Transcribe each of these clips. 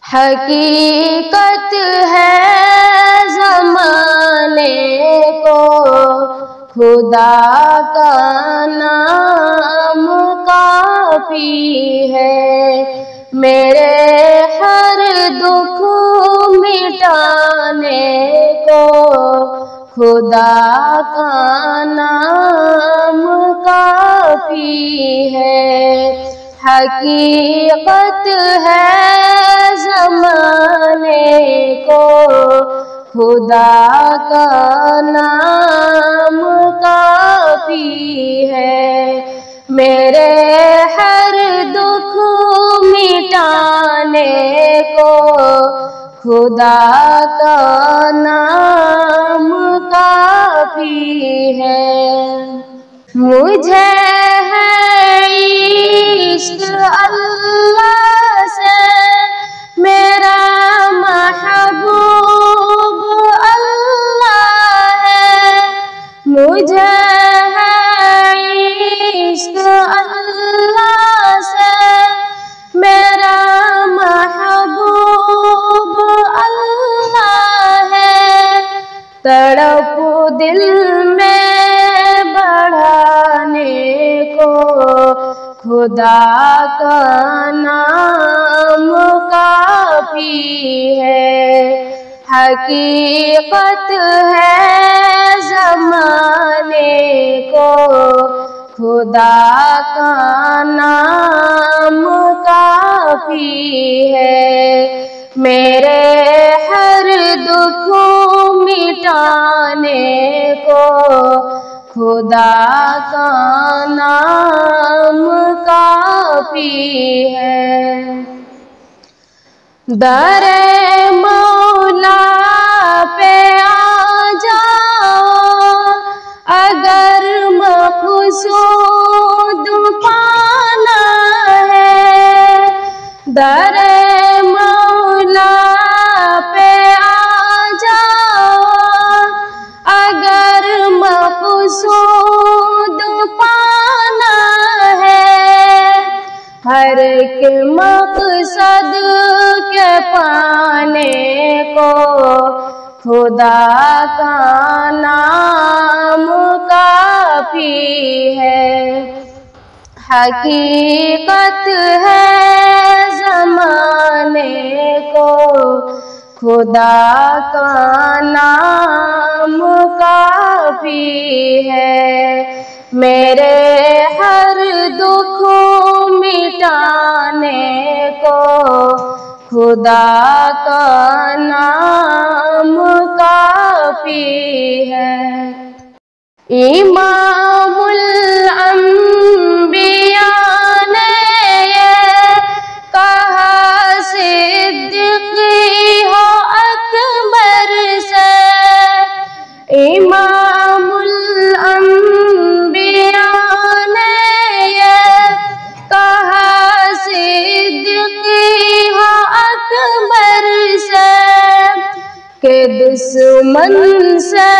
हकीकत है ज़माने को खुदा का नाम काफ़ी है। मेरे हर दुख मिटाने को खुदा का नाम काफ़ी है। हकीकत है ज़माने को खुदा का नाम काफ़ी है। मेरे हर दुख मिटाने को खुदा का नाम काफ़ी है। मुझे है इश्क़ अल्लाह से मेरा महबूब अल्लाह है। मुझे है इश्क़ अल्लाह से मेरा महबूब अल्लाह है। तड़प दिल में बढ़ाने को खुदा का नाम काफ़ी है। हकीकत है ज़माने को खुदा का नाम काफ़ी है। मेरे हर दुख मिटाने को खुदा का नाम काफ़ी है। दरे मौला पे आ जाओ अगर मक़सूद पाना है। दरे मौला पे आ जाओ अगर मक़सूद पाना है। हर एक मकसद के पाने को खुदा का नाम काफ़ी है। हकीकत है ज़माने को खुदा का नाम काफ़ी है। मेरे हर दुख मिटाने को खुदा का नाम काफ़ी है। इमामुल अंबिया ने ये कहा सिद्दीक़ी हो अकबर से। इमामुल अंबिया ने ये कहा सिद्दीक़ी हो अकबर से के दुश्मन से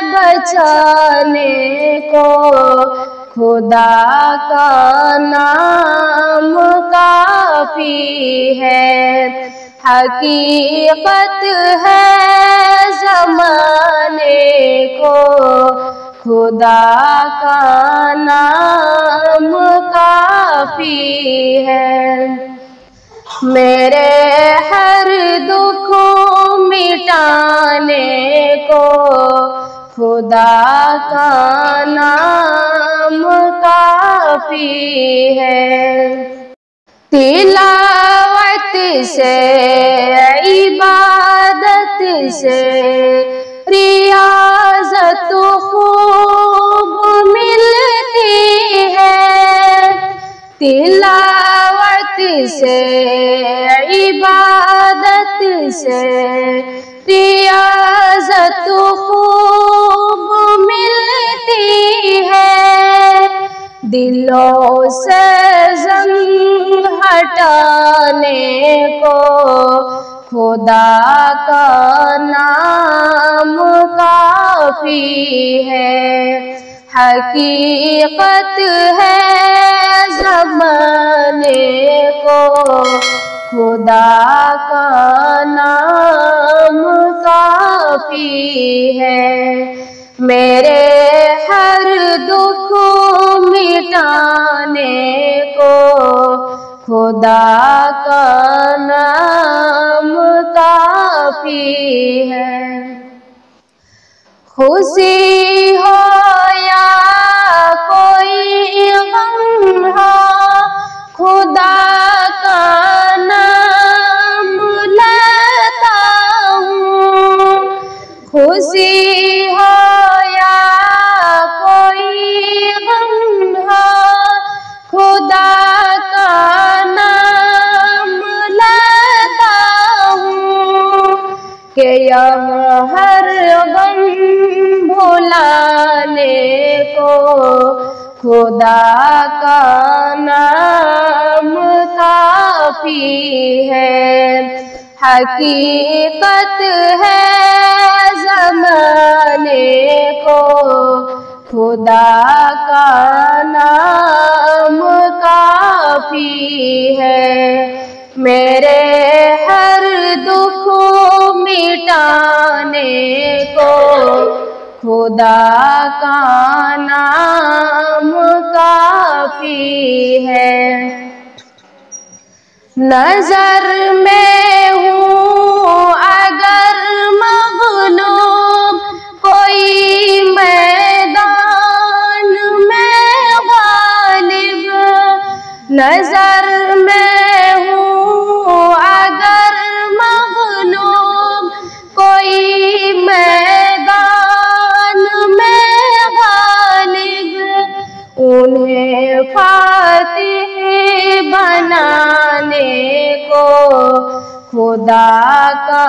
बचाने को खुदा का नाम काफ़ी है। हकीकत है ज़माने को खुदा का नाम काफ़ी है। मेरे हर दुख मिटाने को खुदा का नाम काफ़ी है। तिलावत से इबादत से रियाज़त खूब मिलती है। तिलावत से इबादत से रियाज़त खूब मिलती है। दिलों से ज़ंग हटाने को खुदा का नाम काफी है। हकीकत है ज़माने को खुदा का नाम काफी है। मेरे हर दुख मिटाने को खुदा का नाम काफी है। खुशी हो या कोई गम हो खुदा का नाम लेता हूँ। खुशी हो या कोई गम हो खुदा का नाम लेता हूँ कि यह हर गम भुलाने को खुदा का नाम काफी है। हकीकत है ज़माने को खुदा का नाम काफी है। मेरे हर दुख मिटाने को खुदा का नाम काफी है। नजर में हूँ अगर मग़लूब कोई मैदान में गालिब। नजर में हूँ अगर मग़लूब कोई मैदान में गालिब। उन्हें फातिह बनाने को खुदा का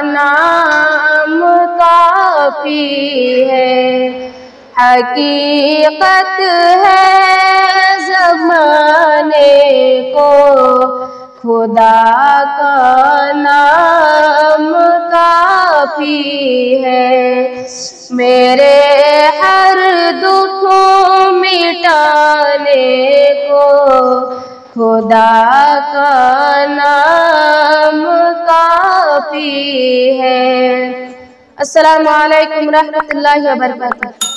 नाम काफी है। हकीकत है ज़माने को खुदा का नाम काफी है। मेरे हर दुख मिटाने को खुदा का नाम काफी है। अस्सलामु अलैकुम रहमतुल्लाहि व बरकातुहू।